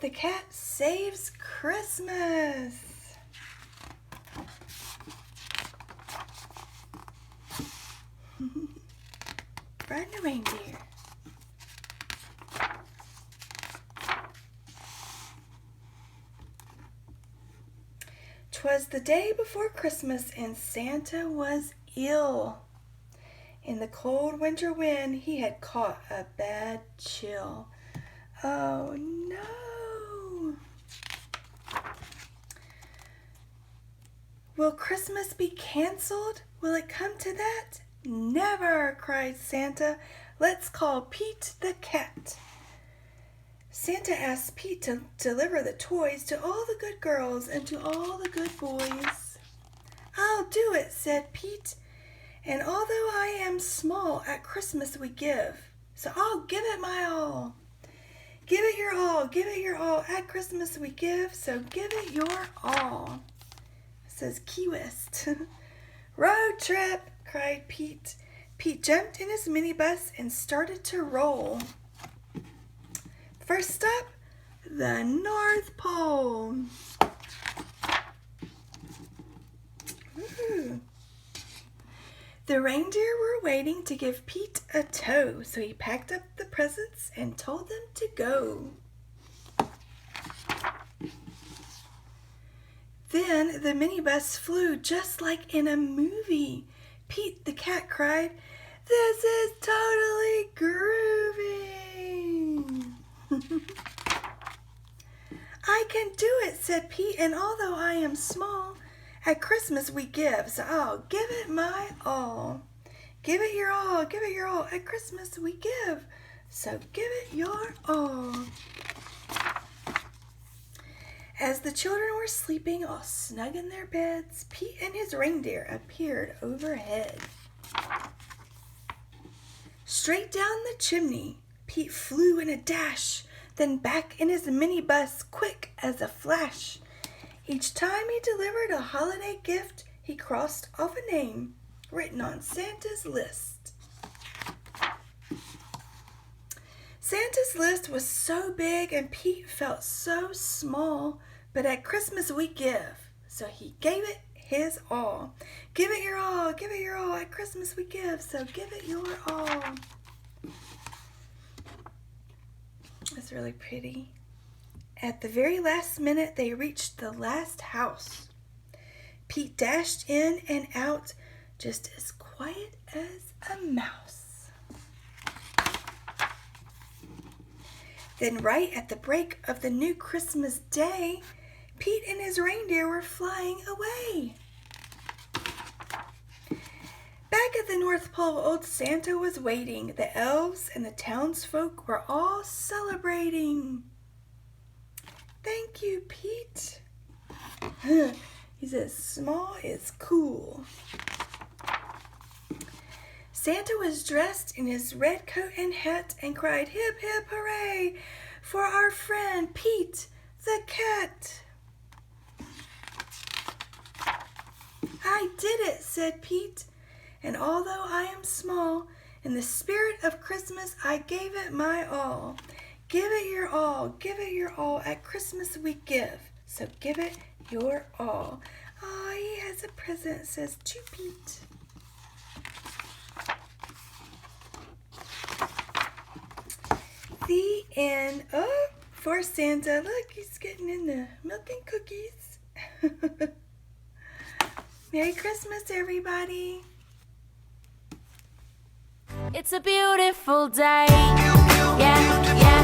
Pete the Cat Saves Christmas. Run the reindeer. 'Twas the day before Christmas, and Santa was ill. In the cold winter wind, he had caught a bad chill. Oh no! Will Christmas be canceled? Will it come to that? Never, cried Santa. Let's call Pete the Cat. Santa asked Pete to deliver the toys to all the good girls and to all the good boys. I'll do it, said Pete. And although I am small, at Christmas we give. So I'll give it my all. Give it your all, give it your all. At Christmas we give, so give it your all. It says Key West. Road trip, cried Pete. Pete jumped in his minibus and started to roll. First stop, the North Pole. Ooh. The reindeer were waiting to give Pete a tow, so he packed up the presents and told them to go. Then the minibus flew just like in a movie. Pete the Cat cried, "This is totally groovy!" I can do it, said Pete, and although I am small, at Christmas we give, so I'll give it my all. Give it your all, give it your all. At Christmas we give, so give it your all. As the children were sleeping all snug in their beds, Pete and his reindeer appeared overhead. Straight down the chimney, Pete flew in a dash, then back in his minibus quick as a flash. Each time he delivered a holiday gift, he crossed off a name written on Santa's list. Santa's list was so big and Pete felt so small, but at Christmas we give, so he gave it his all. Give it your all, give it your all. At Christmas we give, so give it your all. That's really pretty. At the very last minute, they reached the last house. Pete dashed in and out, just as quiet as a mouse. Then right at the break of the new Christmas day, Pete and his reindeer were flying away. Back at the North Pole, old Santa was waiting. The elves and the townsfolk were all celebrating. Thank you, Pete. He says, small is cool. Santa was dressed in his red coat and hat and cried, hip, hip, hooray, for our friend Pete the Cat. I did it, said Pete, and although I am small, in the spirit of Christmas I gave it my all. Give it your all, give it your all. At Christmas we give, so give it your all. Oh, he has a present, says to Pete. The end. Oh, for Santa. Look, he's getting in the milk and cookies. Merry Christmas, everybody. It's a beautiful day. Yeah, yeah.